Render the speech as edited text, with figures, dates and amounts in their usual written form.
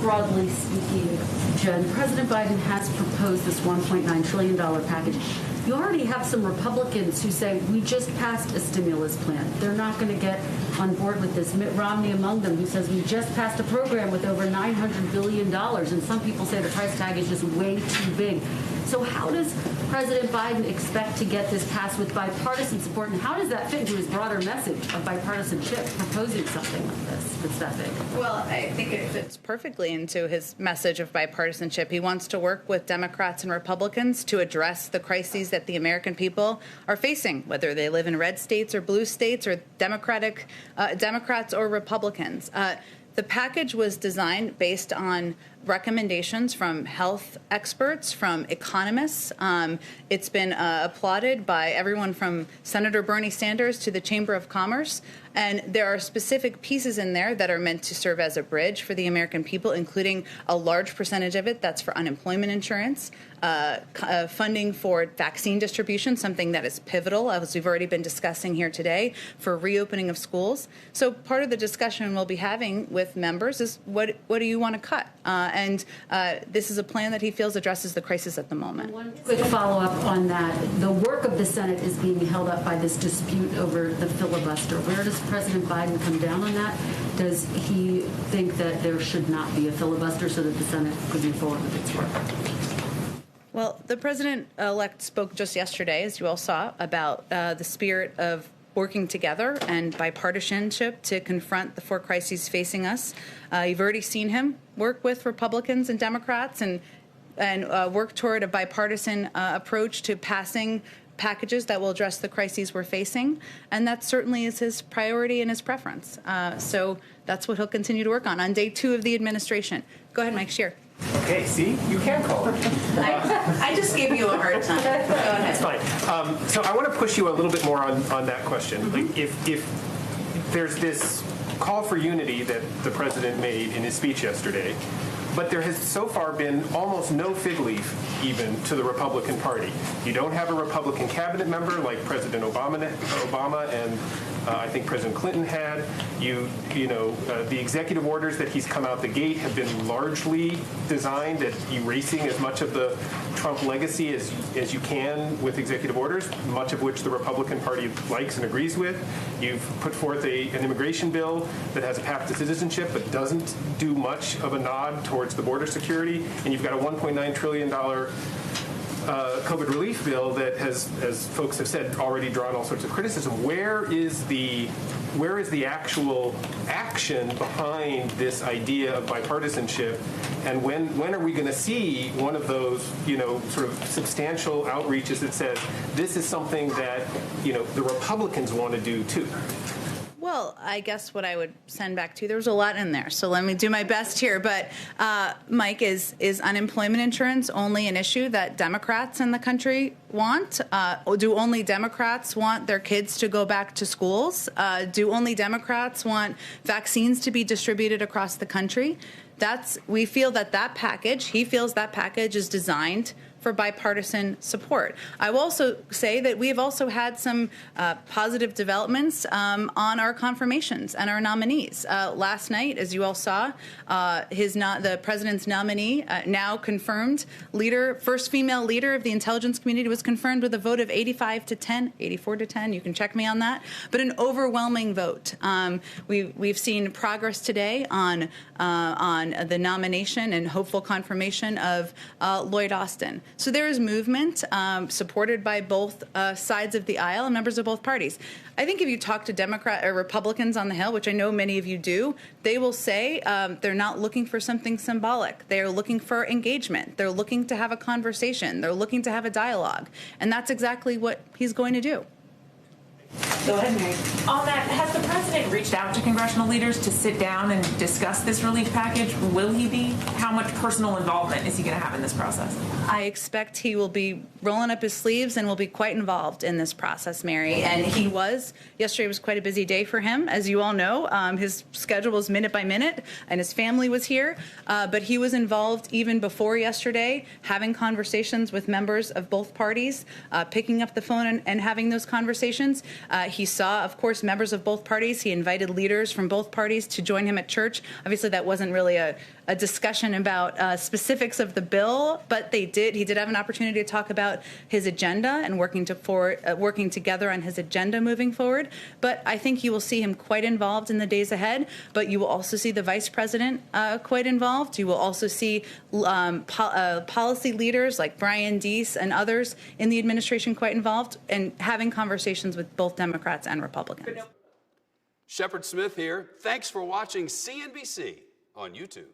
broadly speaking, Jen, President Biden has proposed this $1.9 trillion package. You already have some Republicans who say, we just passed a stimulus plan. They're not going to get on board with this. Mitt Romney among them, who says we just passed a program with over $900 billion. And some people say the price tag is just way too big. So how does President Biden expect to get this passed with bipartisan support? And how does that fit into his broader message of bipartisanship, proposing something like this that's that big? Well, I think it fits perfectly into his message of bipartisanship. He wants to work with Democrats and Republicans to address the crises that the American people are facing, whether they live in red states or blue states or Democrats or Republicans. The package was designed based on recommendations from health experts, from economists. It's been applauded by everyone from Senator Bernie Sanders to the Chamber of Commerce. And there are specific pieces in there that are meant to serve as a bridge for the American people, including a large percentage of it that's for unemployment insurance, funding for vaccine distribution, something that is pivotal, as we've already been discussing here today, for reopening of schools. So part of the discussion we'll be having with members is what do you want to cut? And this is a plan that he feels addresses the crisis at the moment. One quick follow-up on that. The work of the Senate is being held up by this dispute over the filibuster. Where does President Biden come down on that? Does he think that there should not be a filibuster so that the Senate could move forward with its work? Well, the president-elect spoke just yesterday, as you all saw, about the spirit of working together and bipartisanship to confront the four crises facing us. You've already seen him work with Republicans and Democrats and work toward a bipartisan approach to passing packages that will address the crises we're facing. And that certainly is his priority and his preference. So that's what he'll continue to work on day 2 of the administration. Go ahead, Mike Scheer. Okay, see, you can call her. I just gave you a hard time. Go ahead. That's fine. So I want to push you a little bit more on that question. Mm-hmm. Like, if there's this call for unity that the president made in his speech yesterday, but there has so far been almost no fig leaf even to the Republican Party. You don't have a Republican cabinet member like President Obama and I think President Clinton had. The executive orders that he's come out the gate have been largely designed at erasing as much of the Trump legacy as you can with executive orders, much of which the Republican Party likes and agrees with. You've put forth an immigration bill that has a path to citizenship but doesn't do much of a nod towards the border security, and you've got a $1.9 trillion COVID relief bill that has, as folks have said, already drawn all sorts of criticism. Where is the actual action behind this idea of bipartisanship, and when are we going to see one of those sort of substantial outreaches that says this is something that the Republicans want to do too? Well, I guess what I would send back to you, there was a lot in there, so let me do my best here. But, Mike, is unemployment insurance only an issue that Democrats in the country want? Do only Democrats want their kids to go back to schools? Do only Democrats want vaccines to be distributed across the country? We feel that he feels that package is designed for bipartisan support. I will also say that we have also had some positive developments on our confirmations and our nominees. Last night, as you all saw, the president's nominee, now confirmed first female leader of the intelligence community, was confirmed with a vote of 84 to 10. You can check me on that, but an overwhelming vote. We've seen progress today on the nomination and hopeful confirmation of Lloyd Austin. So there is movement supported by both sides of the aisle and members of both parties. I think if you talk to Democrat or Republicans on the Hill, which I know many of you do, they will say they're not looking for something symbolic. They are looking for engagement. They're looking to have a conversation. They're looking to have a dialogue. And that's exactly what he's going to do. Go ahead, Mary. On that, has the president reached out to congressional leaders to sit down and discuss this relief package? Will he be? How much personal involvement is he going to have in this process? I expect he will be rolling up his sleeves and will be quite involved in this process, Mary. And he was. Yesterday was quite a busy day for him, as you all know. His schedule was minute by minute, and his family was here. But he was involved even before yesterday, having conversations with members of both parties, picking up the phone and having those conversations. He saw, of course, members of both parties. He invited leaders from both parties to join him at church. Obviously, that wasn't really a discussion about specifics of the bill, but he did have an opportunity to talk about his agenda and working together on his agenda moving forward. But I think you will see him quite involved in the days ahead, but you will also see the vice president quite involved. You will also see policy leaders like Brian Deese and others in the administration quite involved and having conversations with both Democrats and Republicans. Shepard Smith here. Thanks for watching CNBC on YouTube.